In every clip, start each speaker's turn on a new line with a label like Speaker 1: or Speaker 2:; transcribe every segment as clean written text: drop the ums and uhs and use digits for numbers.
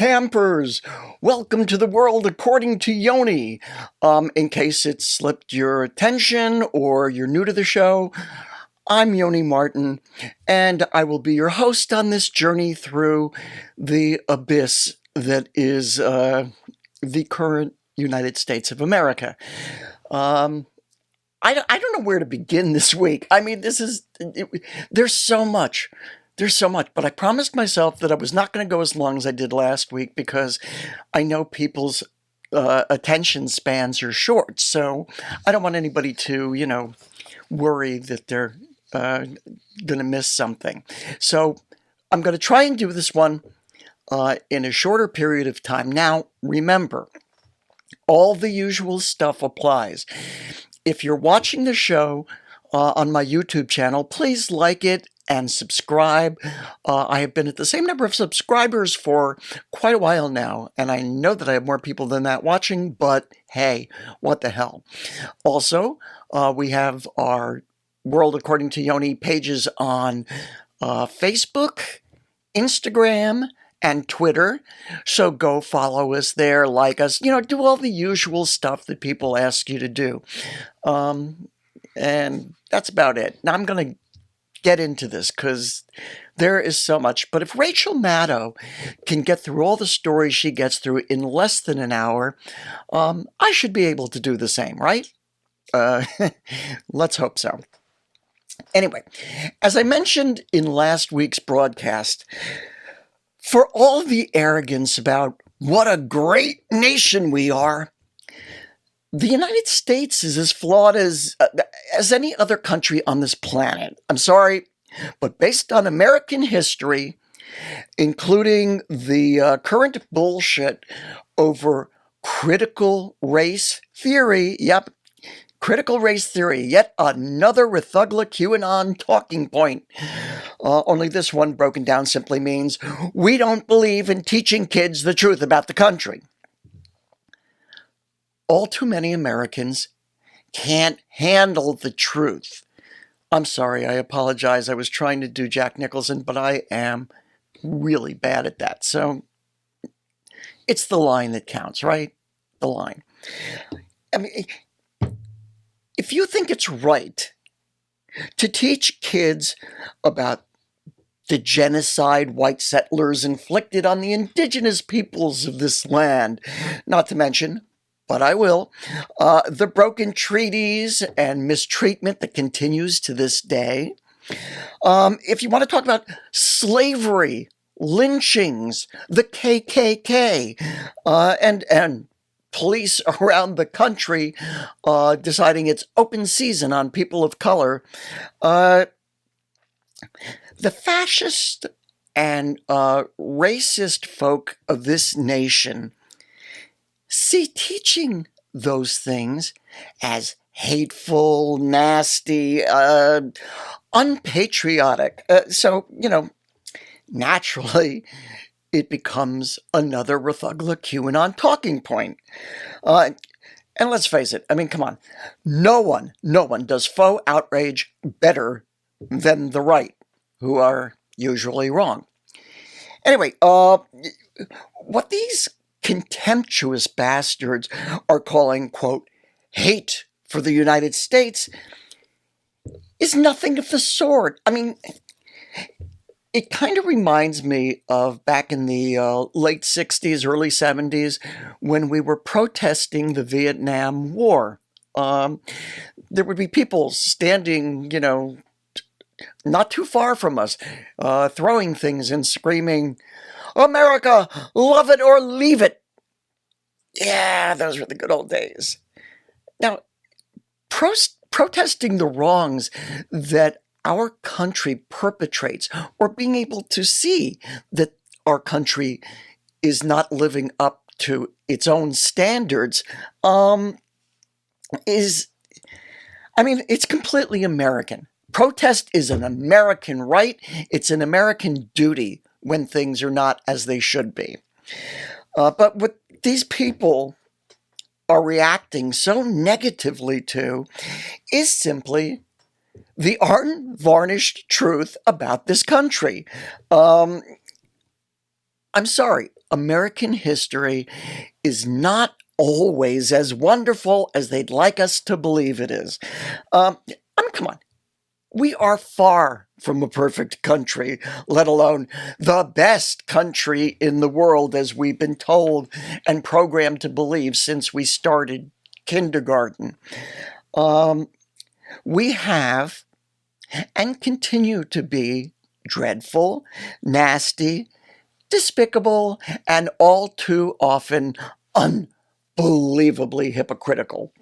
Speaker 1: campers! Welcome to the world according to Yoni. In case it slipped your attention or you're new to the show, I'm Yoni Martin, and I will be your host on this journey through the abyss that is the current United States of America. I don't know where to begin this week. I mean, there's so much. There's so much, but I promised myself that I was not going to go as long as I did last week because I know people's attention spans are short. So I don't want anybody to, worry that they're going to miss something. So I'm going to try and do this one in a shorter period of time. Now, remember, all the usual stuff applies. If you're watching the show on my YouTube channel, please like it and subscribe. I have been at the same number of subscribers for quite a while now, and I know that I have more people than that watching, but hey, what the hell. Also, we have our World According to Yoni pages on Facebook, Instagram, and Twitter. So go follow us there, like us, do all the usual stuff that people ask you to do. And that's about it. Now I'm going to get into this because there is so much. But if Rachel Maddow can get through all the stories she gets through in less than an hour, I should be able to do the same, right? Let's hope so. Anyway, as I mentioned in last week's broadcast, for all the arrogance about what a great nation we are, the United States is as flawed as any other country on this planet. I'm sorry, but based on American history, including the current bullshit over critical race theory, critical race theory, yet another Rithugla QAnon talking point. Only this one broken down simply means we don't believe in teaching kids the truth about the country. All too many Americans can't handle the truth. I'm sorry, I apologize. I was trying to do Jack Nicholson, but I am really bad at that. So it's the line that counts, right? The line. I mean, if you think it's right to teach kids about the genocide white settlers inflicted on the indigenous peoples of this land, not to mention, but I will, the broken treaties and mistreatment that continues to this day. If you want to talk about slavery, lynchings, the KKK, and police around the country deciding it's open season on people of color, the fascist and racist folk of this nation see teaching those things as hateful, nasty, unpatriotic. So, naturally, it becomes another Rithugla QAnon talking point. And let's face it, I mean, come on. No one does faux outrage better than the right, who are usually wrong. Anyway, what these contemptuous bastards are calling, quote, hate for the United States is nothing of the sort. I mean, it kind of reminds me of back in the late 60s, early 70s, when we were protesting the Vietnam War. There would be people standing, not too far from us, throwing things and screaming, America, love it or leave it. Yeah, those were the good old days. Now, protesting the wrongs that our country perpetrates, or being able to see that our country is not living up to its own standards, it's completely American. Protest is an American right. It's an American duty when things are not as they should be. But what these people are reacting so negatively to is simply the unvarnished truth about this country. I'm sorry. American history is not always as wonderful as they'd like us to believe it is. I mean, come on. We are far from a perfect country, let alone the best country in the world, as we've been told and programmed to believe since we started kindergarten. We have and continue to be dreadful, nasty, despicable, and all too often unbelievably hypocritical.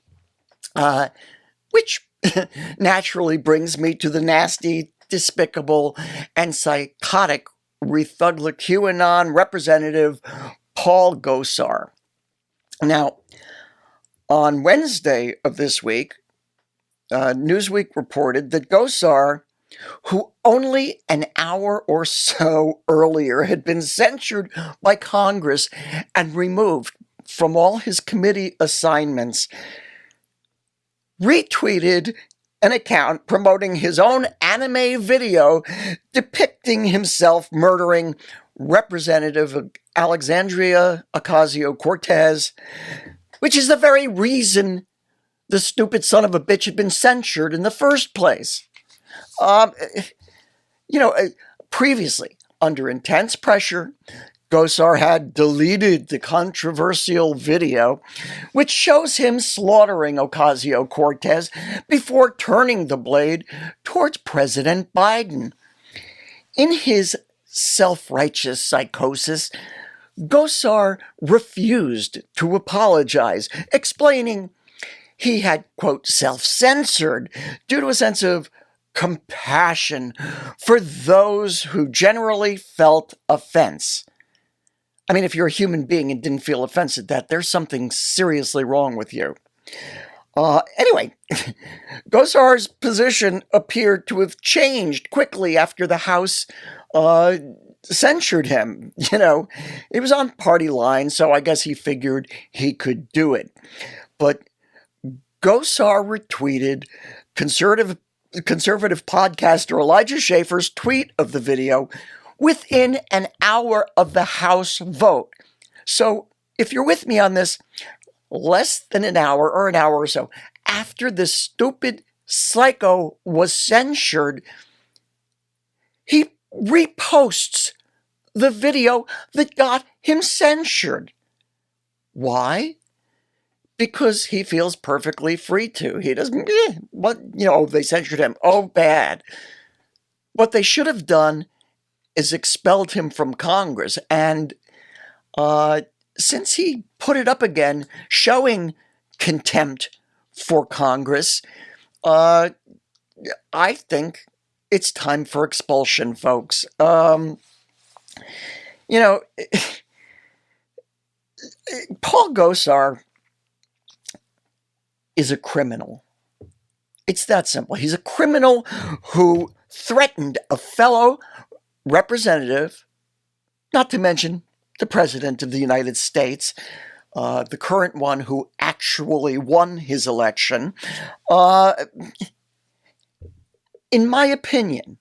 Speaker 1: Which naturally brings me to the nasty, despicable, and psychotic Rethugler QAnon representative Paul Gosar. Now, on Wednesday of this week, Newsweek reported that Gosar, who only an hour or so earlier had been censured by Congress and removed from all his committee assignments, retweeted an account promoting his own anime video depicting himself murdering Representative Alexandria Ocasio-Cortez, which is the very reason the stupid son of a bitch had been censured in the first place. Previously, under intense pressure, Gosar had deleted the controversial video, which shows him slaughtering Ocasio-Cortez before turning the blade towards President Biden. In his self-righteous psychosis, Gosar refused to apologize, explaining he had, quote, self-censored due to a sense of compassion for those who generally felt offense. I mean, if you're a human being and didn't feel offense at that, there's something seriously wrong with you. Anyway, Gosar's position appeared to have changed quickly after the House censured him. It was on party lines, so I guess he figured he could do it. But Gosar retweeted conservative podcaster Elijah Schaefer's tweet of the video within an hour of the House vote. So if you're with me on this, less than an hour or an hour or so after this stupid psycho was censured, he reposts the video that got him censured. Why? Because he feels perfectly free to. He doesn't, they censored him. Oh, bad. What they should have done is expelled him from Congress. And since he put it up again, showing contempt for Congress, I think it's time for expulsion, folks. Paul Gosar is a criminal. It's that simple. He's a criminal who threatened a fellow representative, not to mention the President of the United States, the current one who actually won his election. In my opinion,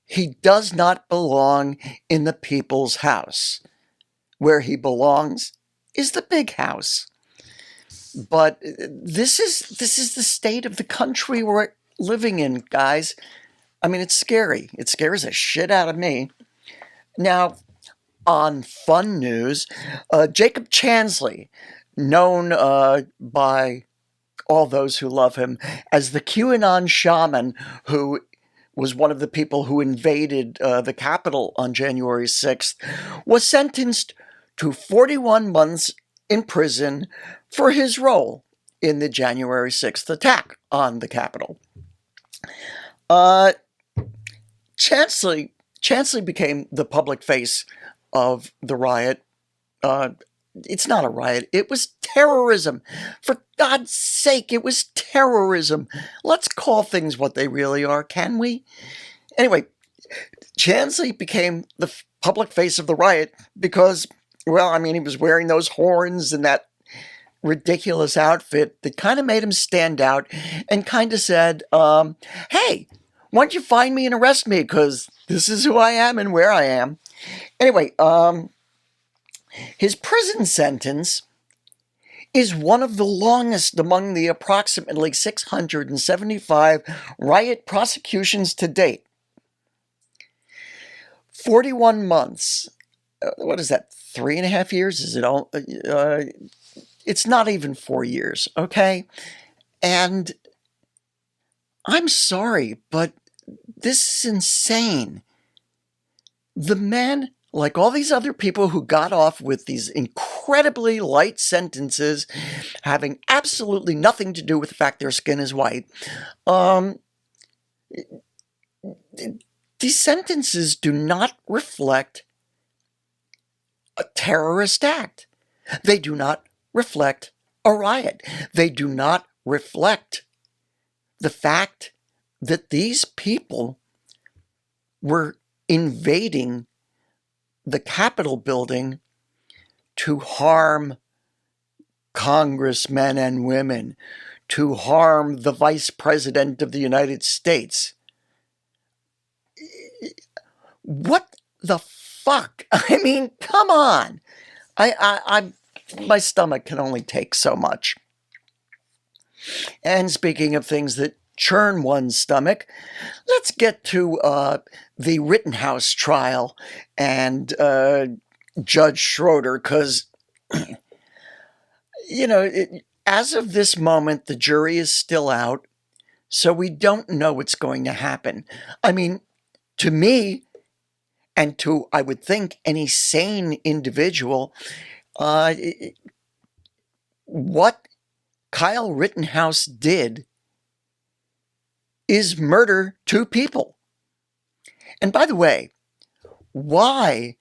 Speaker 1: he does not belong in the people's house. Where he belongs is the big house. But this is the state of the country we're living in, guys. I mean, it's scary. It scares the shit out of me. Now, on fun news, Jacob Chansley, known by all those who love him as the QAnon shaman, who was one of the people who invaded the Capitol on January 6th, was sentenced to 41 months in prison for his role in the January 6th attack on the Capitol. Chansley became the public face of the riot. It's not a riot. It was terrorism. For God's sake, it was terrorism. Let's call things what they really are, can we? Anyway, Chansley became the public face of the riot because, he was wearing those horns and that ridiculous outfit that kind of made him stand out and kind of said, hey, why don't you find me and arrest me? Because this is who I am and where I am. Anyway, His prison sentence is one of the longest among the approximately 675 riot prosecutions to date. 41 months. What is that, 3.5 years? Is it all? It's not even 4 years, okay? And I'm sorry, but this is insane. The man, like all these other people who got off with these incredibly light sentences, having absolutely nothing to do with the fact their skin is white, these sentences do not reflect a terrorist act. They do not reflect a riot. They do not reflect the fact that these people were invading the Capitol building to harm congressmen and women, to harm the Vice President of the United States. What the fuck? I mean, come on. My stomach can only take so much. And speaking of things that churn one's stomach, let's get to the Rittenhouse trial and Judge Schroeder, because, as of this moment, the jury is still out, so we don't know what's going to happen. I mean, to me, and to, I would think, any sane individual, what Kyle Rittenhouse did is murder two people. And by the way, why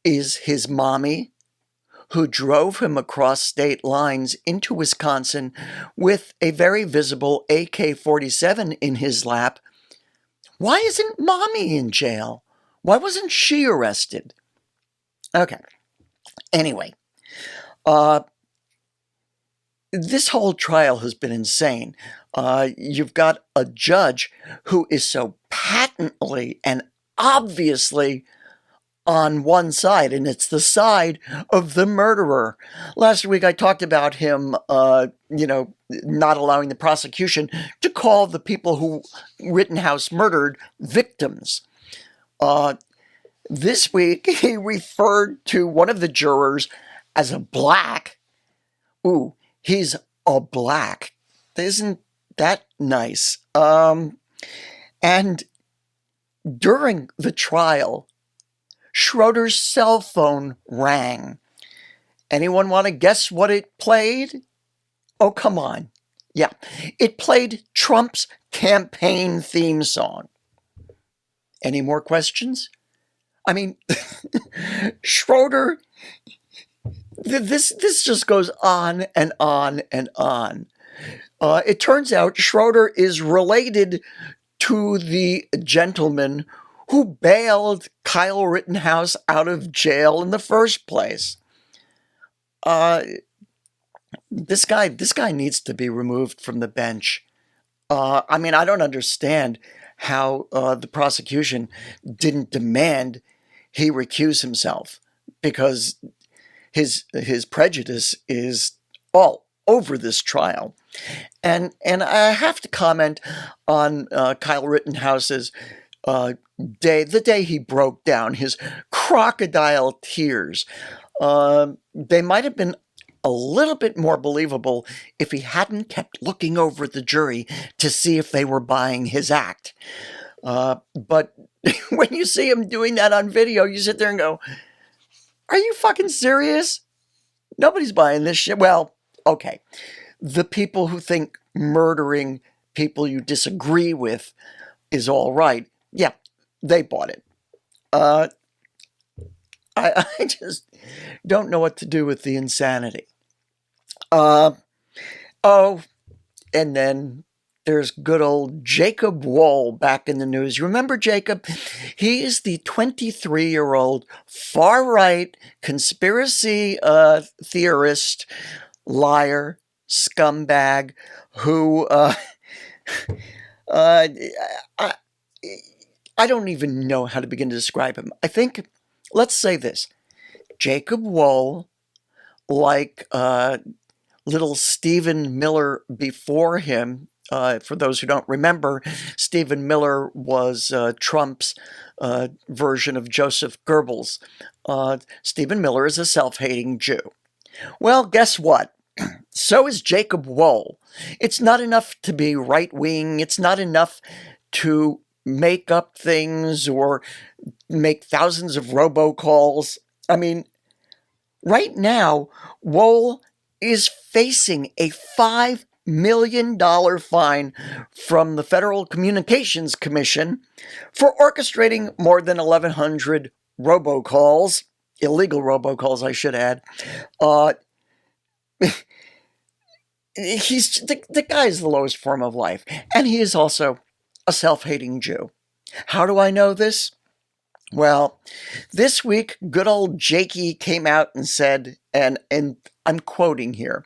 Speaker 1: is his mommy, who drove him across state lines into Wisconsin with a very visible AK-47 in his lap, why isn't mommy in jail? Why wasn't she arrested? Okay. Anyway, this whole trial has been insane. You've got a judge who is so patently and obviously on one side, and it's the side of the murderer. Last week I talked about him, not allowing the prosecution to call the people who Rittenhouse murdered victims. This week he referred to one of the jurors as a black. Ooh, he's a black. Isn't that nice? And during the trial, Schroeder's cell phone rang. Anyone want to guess what it played? Oh, come on. Yeah, it played Trump's campaign theme song. Any more questions? I mean, Schroeder, this just goes on and on and on. It turns out Schroeder is related to the gentleman who bailed Kyle Rittenhouse out of jail in the first place. This guy needs to be removed from the bench. I mean, I don't understand how the prosecution didn't demand he recuse himself, because his prejudice is all over this trial. And I have to comment on Kyle Rittenhouse's the day he broke down, his crocodile tears. They might have been a little bit more believable if he hadn't kept looking over at the jury to see if they were buying his act. But when you see him doing that on video, you sit there and go, are you fucking serious? Nobody's buying this shit. Well, okay. The people who think murdering people you disagree with is all right, yeah, they bought it. I just don't know what to do with the insanity. Oh, and then there's good old Jacob Wohl back in the news. You remember Jacob? He is the 23-year-old far-right conspiracy theorist, liar, scumbag, who I don't even know how to begin to describe him. I think, let's say this. Jacob Wohl, like little Stephen Miller before him. For those who don't remember, Stephen Miller was Trump's version of Joseph Goebbels. Stephen Miller is a self-hating Jew. Well, guess what? So is Jacob Wohl. It's not enough to be right-wing. It's not enough to make up things or make thousands of robocalls. I mean, right now, Wohl is facing a $5 million fine from the Federal Communications Commission for orchestrating more than 1,100 robocalls, illegal robocalls, I should add. The guy is the lowest form of life, and he is also a self-hating Jew. How do I know this? Well, this week, good old Jakey came out and said, and I'm quoting here,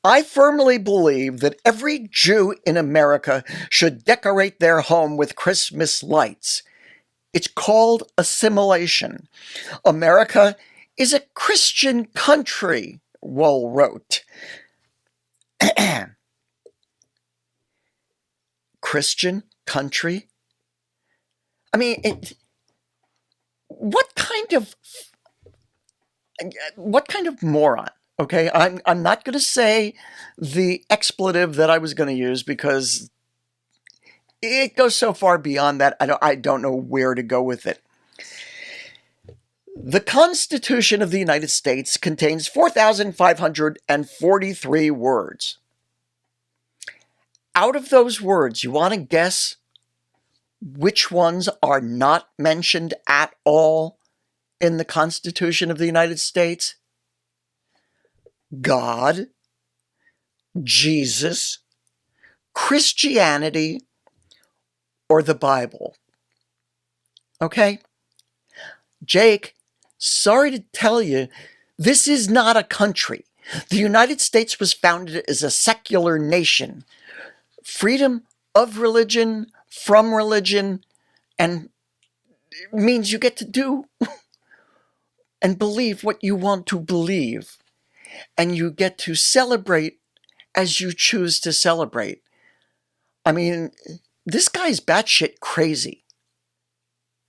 Speaker 1: "I firmly believe that every Jew in America should decorate their home with Christmas lights. It's called assimilation. America is a Christian country," Wohl wrote. Christian country? I mean, what kind of moron? Okay, I'm not going to say the expletive that I was going to use because it goes so far beyond that. I don't know where to go with it. The Constitution of the United States contains 4,543 words. Out of those words, you want to guess which ones are not mentioned at all in the Constitution of the United States? God, Jesus, Christianity, or the Bible. Okay? Jake, sorry to tell you, this is not a country. The United States was founded as a secular nation. Freedom of religion, from religion, and it means you get to do and believe what you want to believe. And you get to celebrate as you choose to celebrate. I mean, this guy's batshit crazy.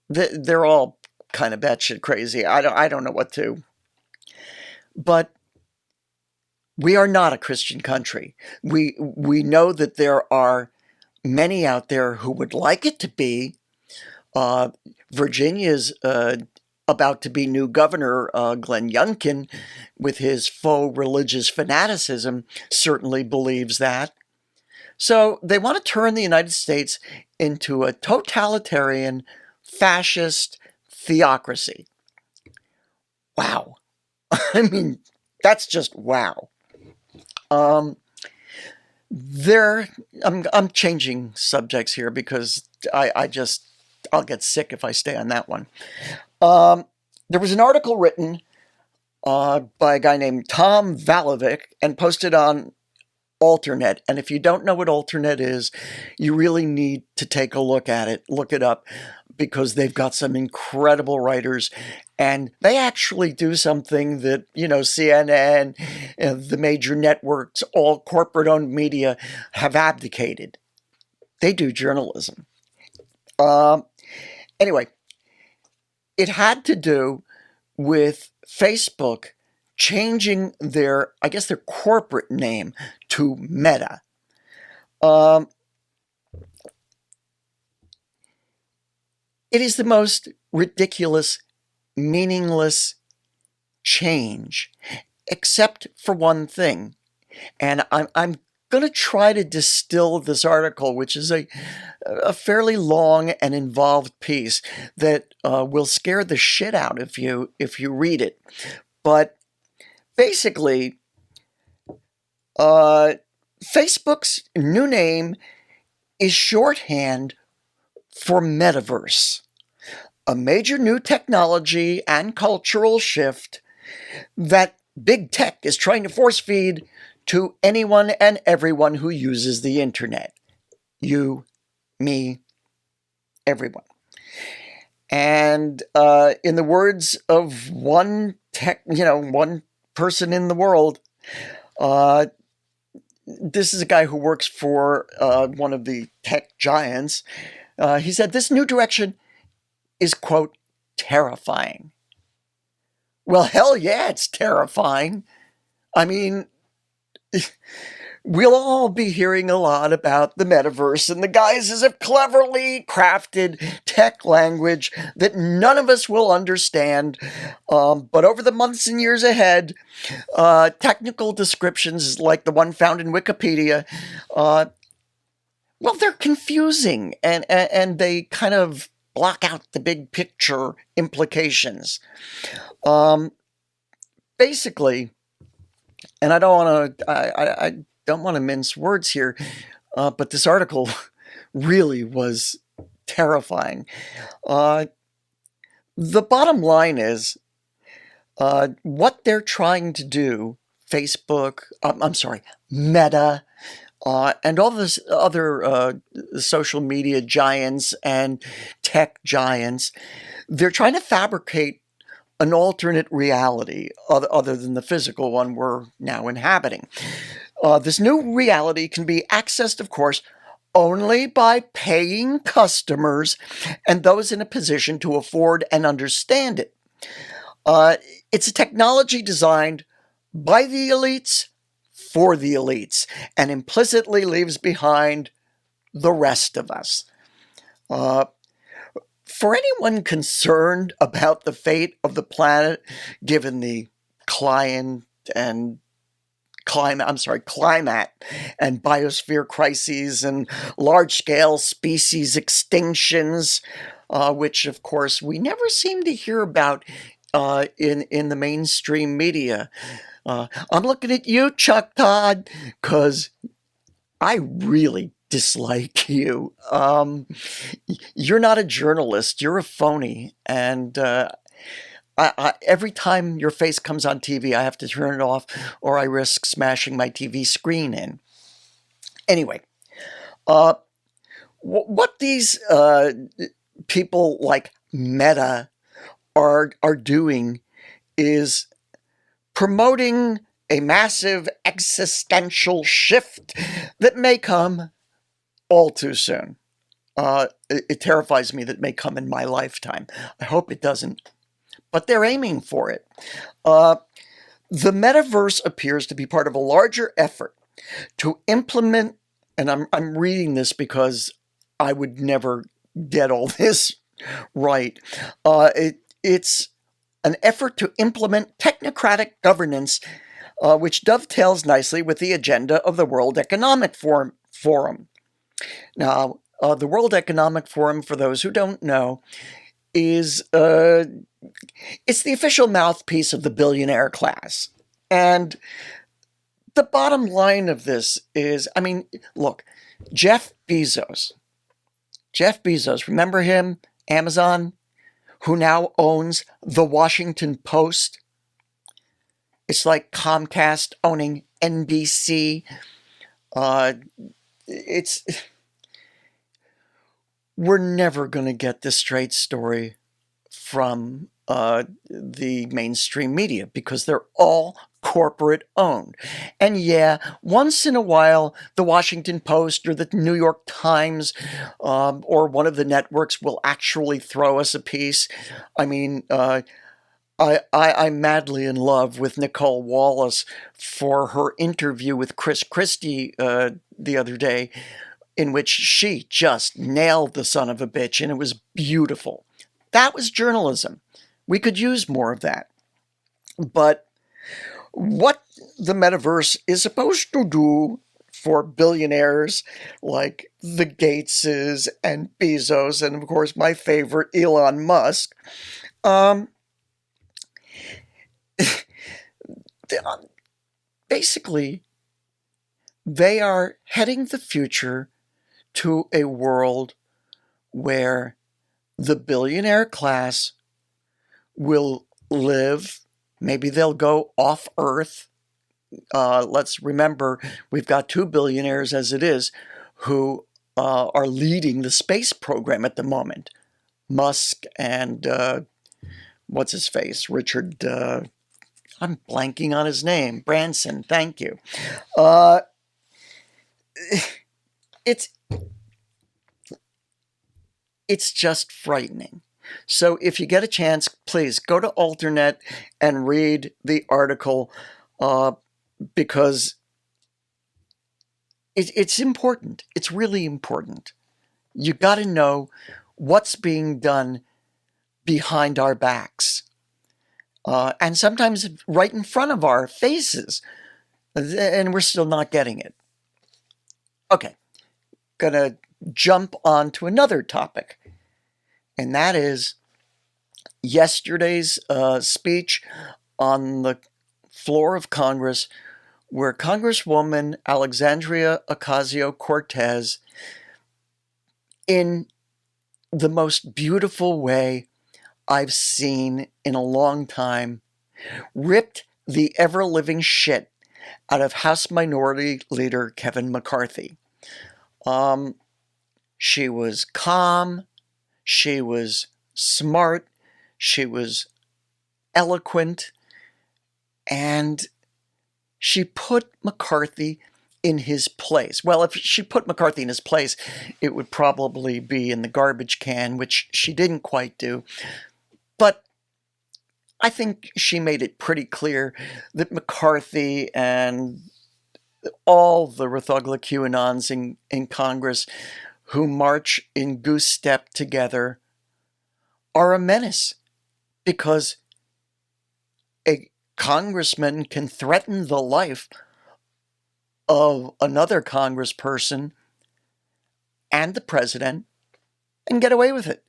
Speaker 1: They're all kind of batshit crazy. I don't know what to. But we are not a Christian country. We know that there are many out there who would like it to be. Virginia's about to be new governor, Glenn Youngkin, with his faux religious fanaticism, certainly believes that. So they want to turn the United States into a totalitarian, fascist theocracy. Wow. I mean, that's just wow. I'm changing subjects here because I'll get sick if I stay on that one. There was an article written by a guy named Tom Valovic and posted on Alternet. And if you don't know what Alternet is, you really need to take a look at it, look it up, because they've got some incredible writers. And they actually do something that, CNN, the major networks, all corporate-owned media have abdicated. They do journalism. Anyway, it had to do with Facebook changing their corporate name to Meta. It is the most ridiculous, meaningless change, except for one thing. And I'm going to try to distill this article, which is a fairly long and involved piece that will scare the shit out of you if you read it. But basically, Facebook's new name is shorthand for metaverse, a major new technology and cultural shift that big tech is trying to force feed to anyone and everyone who uses the internet. You, me, everyone. And in the words of one person in the world, uh, this is a guy who works for one of the tech giants. He said, this new direction is, quote, terrifying. Well, hell yeah, it's terrifying. I mean, we'll all be hearing a lot about the metaverse and the guises of cleverly crafted tech language that none of us will understand. But over the months and years ahead, technical descriptions like the one found in Wikipedia, well, they're confusing and they kind of block out the big picture implications. Um, Basically, and I don't want to mince words here, but this article really was terrifying. Uh, the bottom line is what they're trying to do. Facebook, I'm sorry, Meta, and all this other social media giants and tech giants, they're trying to fabricate an alternate reality other than the physical one we're now inhabiting. This new reality can be accessed, of course, only by paying customers and those in a position to afford and understand it. Uh, it's a technology designed by the elites for the elites and implicitly leaves behind the rest of us. Uh, for anyone concerned about the fate of the planet, given the client and climate and biosphere crises and large-scale species extinctions, which of course we never seem to hear about in the mainstream media. I'm looking at you, Chuck Todd, because I really dislike you. You're not a journalist. You're a phony, and every time your face comes on TV, I have to turn it off, or I risk smashing my TV screen in. Anyway, uh, what these people like Meta are doing is promoting a massive existential shift that may come all too soon. It terrifies me that it may come in my lifetime. I hope it doesn't, but they're aiming for it. Uh, the metaverse appears to be part of a larger effort to implement, and I'm reading this because I would never get all this right. It's an effort to implement technocratic governance, which dovetails nicely with the agenda of the World Economic Forum. Now, the World Economic Forum, for those who don't know, is it's the official mouthpiece of the billionaire class. And the bottom line of this is, I mean, look, Jeff Bezos, remember him? Amazon, who now owns the Washington Post. It's like Comcast owning NBC. It's We're never going to get the straight story from the mainstream media because they're all corporate owned. And yeah, once in a while, the Washington Post or the New York Times or one of the networks will actually throw us a piece. I mean, I'm madly in love with Nicole Wallace for her interview with Chris Christie the other day, in which she just nailed the son of a bitch, and it was beautiful. That was journalism. We could use more of that. But what the metaverse is supposed to do for billionaires like the Gateses and Bezos, and of course my favorite, Elon Musk, um, basically, they are heading the future to a world where the billionaire class will live. Maybe they'll go off Earth. Let's remember, we've got 2 billionaires as it is who are leading the space program at the moment. Musk and what's his face? Richard, I'm blanking on his name. Branson, thank you. Uh, it's it's just frightening. So if you get a chance, please go to Alternet and read the article because it's important. It's really important. You got to know what's being done behind our backs. And sometimes right in front of our faces, and we're still not getting it. Okay, gonna jump on to another topic, and that is yesterday's speech on the floor of Congress, where Congresswoman Alexandria Ocasio-Cortez, in the most beautiful way I've seen in a long time, ripped the ever-living shit out of House Minority Leader Kevin McCarthy. She was calm, she was smart, she was eloquent, and she put McCarthy in his place. Well, if she put McCarthy in his place, it would probably be in the garbage can, which she didn't quite do. But I think she made it pretty clear that McCarthy and all the Rithugla QAnons in Congress who march in goose step together are a menace, because a congressman can threaten the life of another congressperson and the president and get away with it.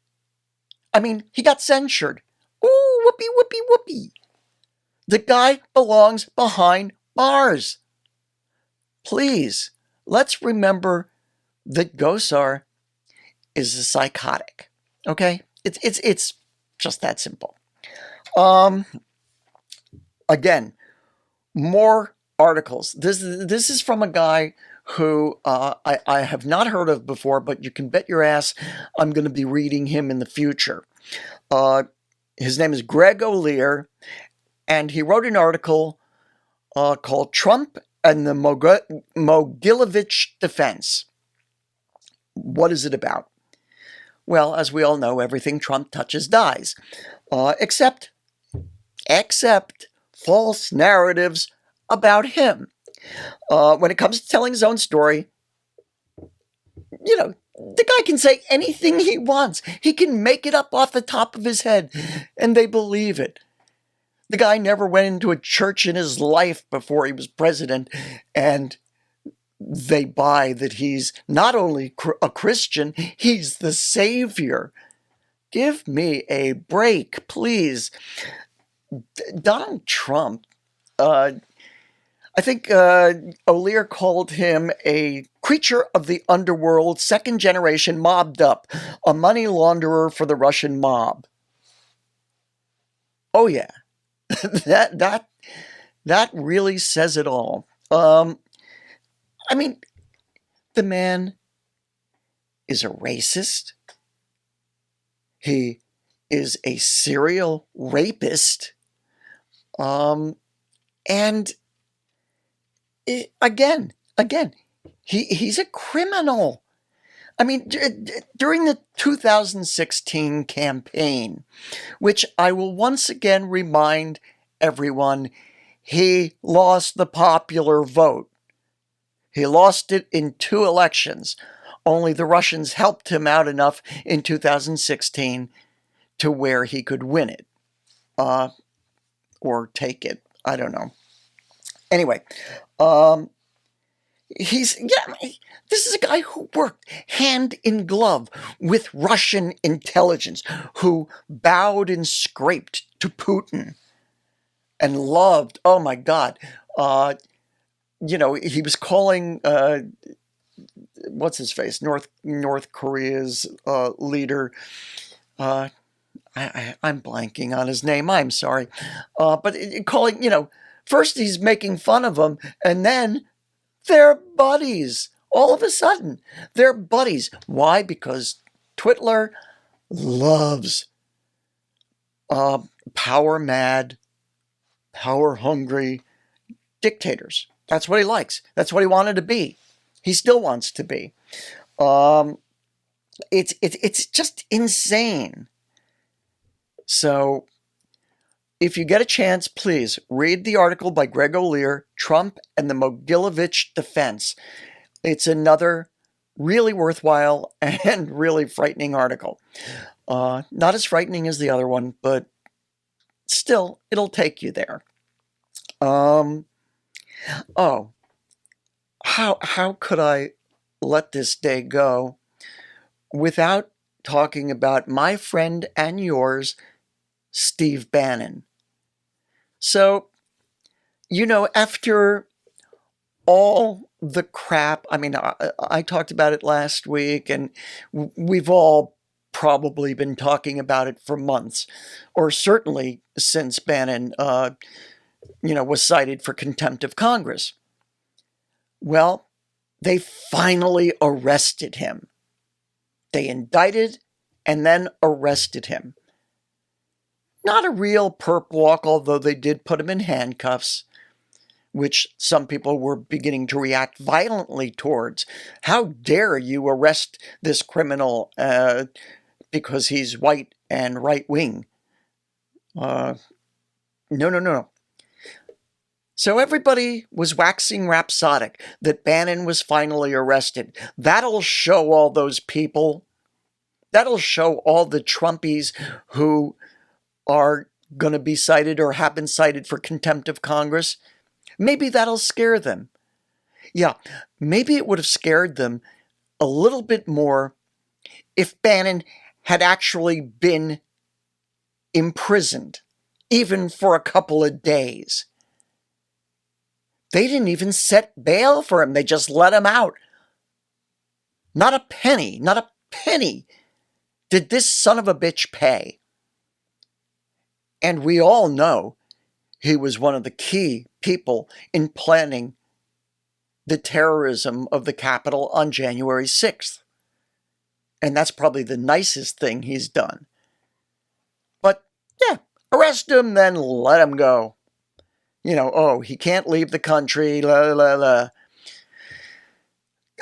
Speaker 1: I mean, he got censured. Ooh, whoopee, whoopee, whoopee. The guy belongs behind bars. Please, let's remember that Gosar is a psychotic. Okay? It's just that simple. Again, more articles. This is from a guy who I have not heard of before, but you can bet your ass I'm going to be reading him in the future. His name is Greg O'Lear, and he wrote an article called Trump and the Mogilevich Defense. What is it about? Well, as we all know, everything Trump touches dies, except false narratives about him. When it comes to telling his own story, you know, the guy can say anything he wants. He can make it up off the top of his head, and they believe it. The guy never went into a church in his life before he was president, and they buy that he's not only a Christian, he's the savior. Give me a break, please. Donald Trump, I think O'Lear called him a creature of the underworld, second generation, mobbed up, a money launderer for the Russian mob. Oh yeah, that really says it all. I mean, the man is a racist. He is a serial rapist. And again, he's a criminal. I mean, during the 2016 campaign, which I will once again remind everyone, he lost the popular vote. He lost it in 2 elections. Only the Russians helped him out enough in 2016 to where he could win it. Or take it. I don't know. Anyway, this is a guy who worked hand in glove with Russian intelligence, who bowed and scraped to Putin and loved, oh my God, he was calling, what's his face, North Korea's leader, I'm blanking on his name, I'm sorry, but calling, first he's making fun of him, and then they're buddies. All of a sudden, they're buddies. Why? Because Twitler loves power mad, power hungry dictators. That's what he likes. That's what he wanted to be. He still wants to be. Um, it's just insane. So if you get a chance, please read the article by Greg O'Lear, Trump and the Mogilevich Defense. It's another really worthwhile and really frightening article. Not as frightening as the other one, but still, it'll take you there. Oh, how could I let this day go without talking about my friend and yours, Steve Bannon? So, after all the crap, I mean, I talked about it last week, and we've all probably been talking about it for months, or certainly since Bannon, was cited for contempt of Congress. Well, they finally arrested him. They indicted and then arrested him. Not a real perp walk, although they did put him in handcuffs, which some people were beginning to react violently towards. How dare you arrest this criminal because he's white and right-wing? No. So everybody was waxing rhapsodic that Bannon was finally arrested. That'll show all those people. That'll show all the Trumpies who are going to be cited or have been cited for contempt of Congress. Maybe that'll scare them. Yeah, maybe it would have scared them a little bit more if Bannon had actually been imprisoned, even for a couple of days. They didn't even set bail for him. They just let him out. Not a penny did this son of a bitch pay. And we all know he was one of the key people in planning the terrorism of the Capitol on January 6th. And that's probably the nicest thing he's done. But yeah, arrest him, then let him go. He can't leave the country,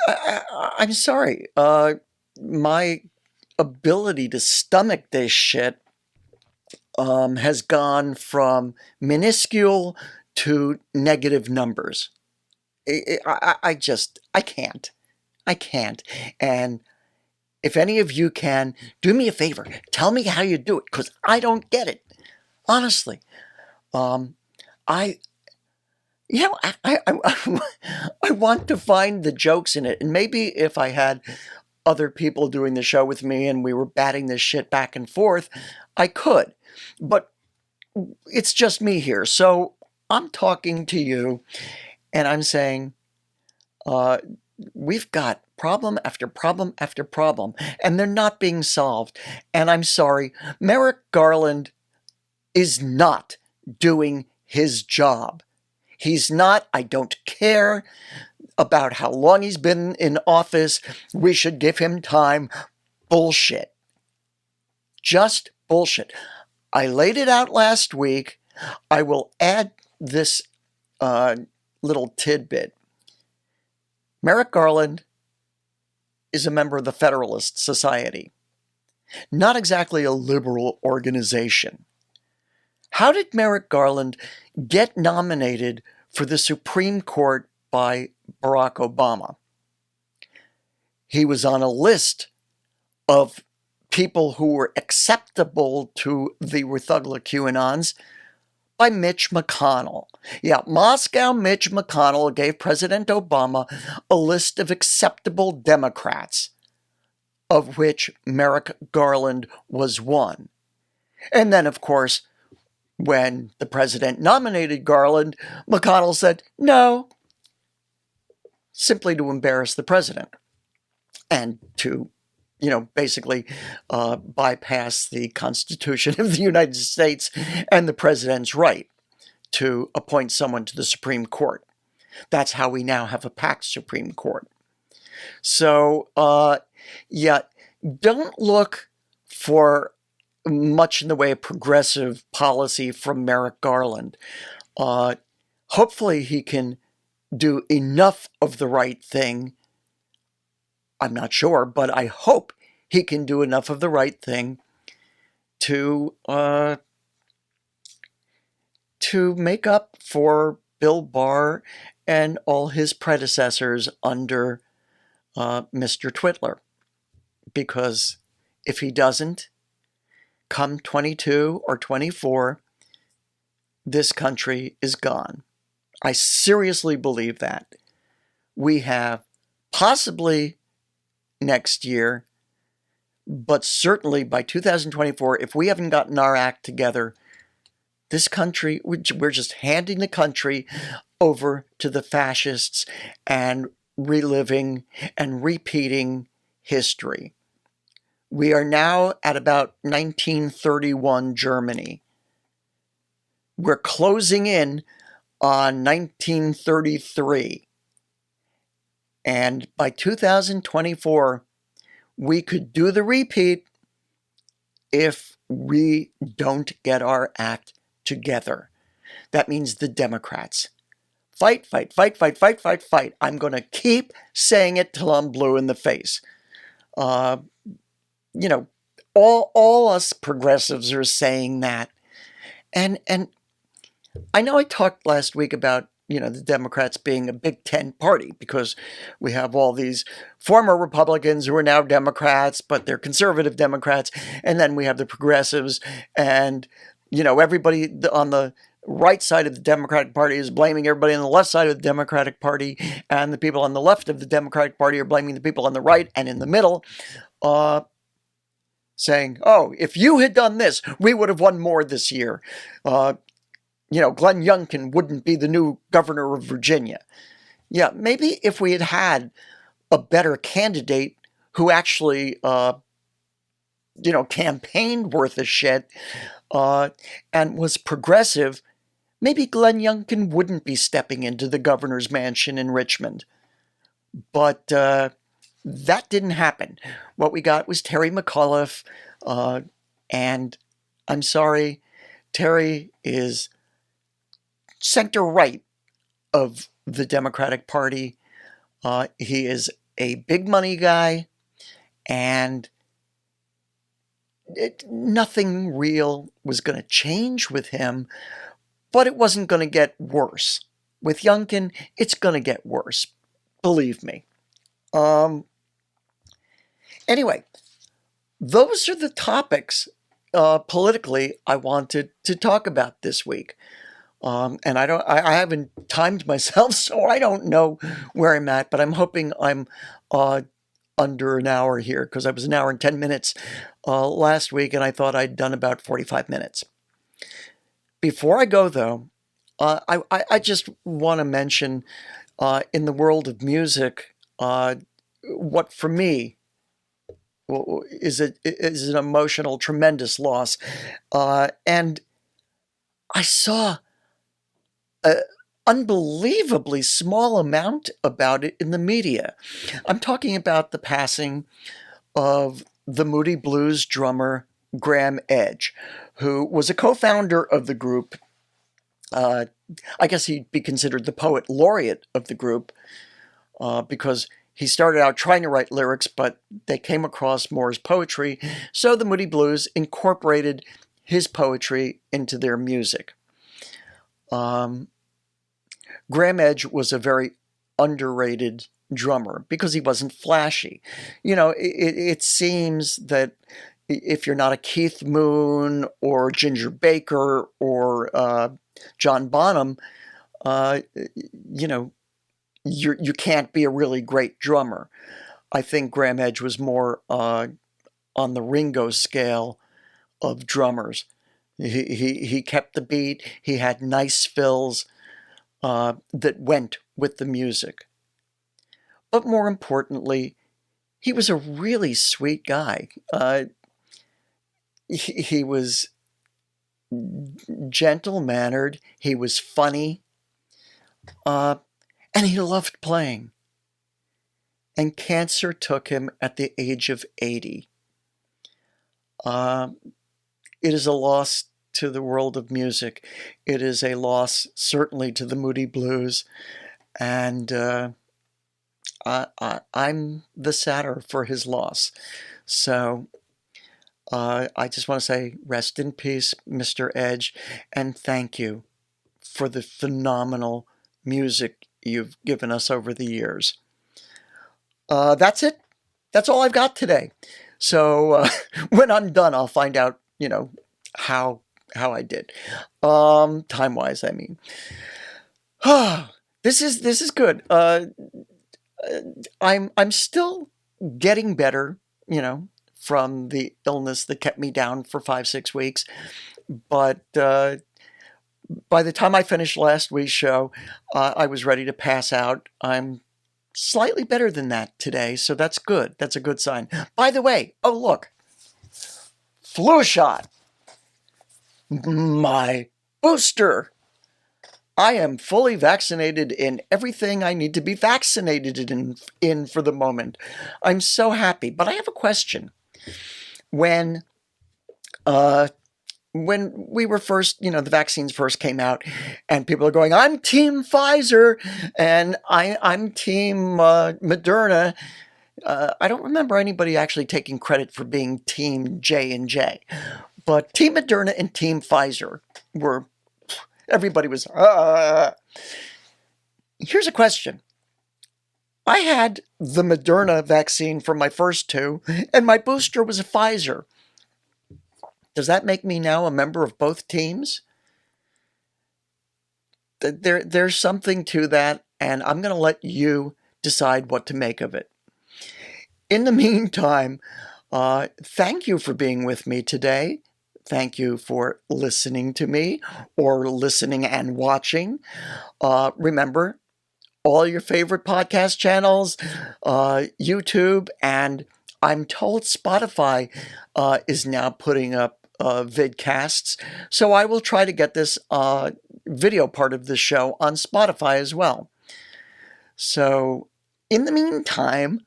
Speaker 1: I'm sorry. My ability to stomach this shit has gone from minuscule to negative numbers. I can't. I can't. And if any of you can, do me a favor. Tell me how you do it, because I don't get it. Honestly. I want to find the jokes in it. And maybe if I had other people doing the show with me and we were batting this shit back and forth, I could. But it's just me here. So I'm talking to you and I'm saying, we've got problem after problem after problem, and they're not being solved. And I'm sorry, Merrick Garland is not doing his job. He's not. I don't care about how long he's been in office. We should give him time. Bullshit. Just bullshit. I laid it out last week. I will add this little tidbit. Merrick Garland is a member of the Federalist Society. Not exactly a liberal organization. How did Merrick Garland get nominated for the Supreme Court by Barack Obama? He was on a list of people who were acceptable to the Rethugla QAnons by Mitch McConnell. Yeah, Moscow Mitch McConnell gave President Obama a list of acceptable Democrats, of which Merrick Garland was one. And then, of course, when the president nominated Garland, McConnell said no, simply to embarrass the president and to, basically bypass the Constitution of the United States and the president's right to appoint someone to the Supreme Court. That's how we now have a packed Supreme Court. So, don't look for much in the way of progressive policy from Merrick Garland. Uh, Hopefully he can do enough of the right thing. I'm not sure, but I hope he can do enough of the right thing to make up for Bill Barr and all his predecessors under Mr. Twitler. Because if he doesn't, come 22 or 24, this country is gone. I seriously believe that. We have possibly next year, but certainly by 2024, if we haven't gotten our act together, this country, we're just handing the country over to the fascists and reliving and repeating history. We are now at about 1931 Germany. We're closing in on 1933. And by 2024, we could do the repeat if we don't get our act together. That means the Democrats. Fight, fight, fight, fight, fight, fight, fight. I'm going to keep saying it till I'm blue in the face. You know, all us progressives are saying that. And I know I talked last week about, the Democrats being a Big Ten party because we have all these former Republicans who are now Democrats, but they're conservative Democrats. And then we have the progressives and, everybody on the right side of the Democratic Party is blaming everybody on the left side of the Democratic Party. And the people on the left of the Democratic Party are blaming the people on the right and in the middle, saying, oh, if you had done this, we would have won more this year. Glenn Youngkin wouldn't be the new governor of Virginia. Yeah, maybe if we had had a better candidate who actually, campaigned worth a shit and was progressive, maybe Glenn Youngkin wouldn't be stepping into the governor's mansion in Richmond. But that didn't happen. What we got was Terry McAuliffe, and I'm sorry, Terry is center right of the Democratic Party. He is a big money guy, and nothing real was going to change with him, but it wasn't going to get worse. With Youngkin, it's going to get worse. Believe me. Anyway, those are the topics politically I wanted to talk about this week. And I haven't timed myself, so I don't know where I'm at, but I'm hoping I'm under an hour here because I was an hour and 10 minutes last week, and I thought I'd done about 45 minutes. Before I go, though, I just want to mention in the world of music, what for me is an emotional, tremendous loss. And I saw an unbelievably small amount about it in the media. I'm talking about the passing of the Moody Blues drummer Graham Edge, who was a co-founder of the group. I guess he'd be considered the poet laureate of the group because he started out trying to write lyrics, but they came across more as poetry, so the Moody Blues incorporated his poetry into their music. Graham Edge was a very underrated drummer because he wasn't flashy. It seems that if you're not a Keith Moon or Ginger Baker or John Bonham, you can't be a really great drummer. I think Graham Edge was more on the Ringo scale of drummers. He kept the beat. He had nice fills that went with the music. But more importantly, he was a really sweet guy. He was gentle-mannered. He was funny. And he loved playing. And cancer took him at the age of 80. Uh, it is a loss to the world of music. It is a loss, certainly, to the Moody Blues. And I'm the sadder for his loss. So I just want to say rest in peace, Mr. Edge, and thank you for the phenomenal music you've given us over the years. That's it. That's all I've got today. So when I'm done, I'll find out, how I did. Time wise, I mean. This is good. I'm still getting better, from the illness that kept me down for 5-6 weeks. But by the time I finished last week's show, I was ready to pass out. I'm slightly better than that today, so that's good. That's a good sign. By the way, oh look, flu shot. My booster. I am fully vaccinated in everything I need to be vaccinated in for the moment. I'm so happy. But I have a question. When uh, when we were first, the vaccines first came out, and people are going, "I'm Team Pfizer," and I'm Team Moderna. I don't remember anybody actually taking credit for being Team J&J, but Team Moderna and Team Pfizer were. Everybody was. Here's a question. I had the Moderna vaccine for my first two, and my booster was a Pfizer. Does that make me now a member of both teams? There's something to that, and I'm going to let you decide what to make of it. In the meantime, thank you for being with me today. Thank you for listening to me, or listening and watching. Remember, all your favorite podcast channels, YouTube, and I'm told Spotify is now putting up vidcasts. So I will try to get this video part of the show on Spotify as well. So in the meantime,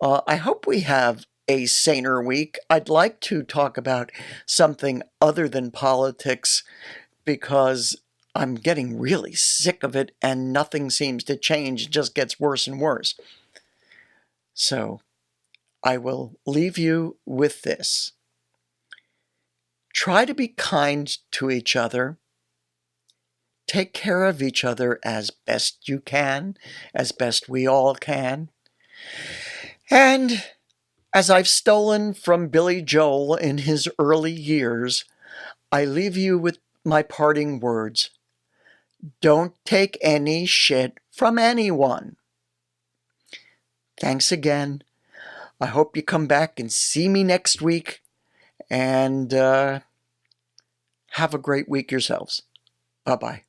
Speaker 1: I hope we have a saner week. I'd like to talk about something other than politics, because I'm getting really sick of it and nothing seems to change. It just gets worse and worse. So I will leave you with this. Try to be kind to each other. Take care of each other as best you can, as best we all can. And as I've stolen from Billy Joel in his early years, I leave you with my parting words. Don't take any shit from anyone. Thanks again. I hope you come back and see me next week, and have a great week yourselves. Bye-bye.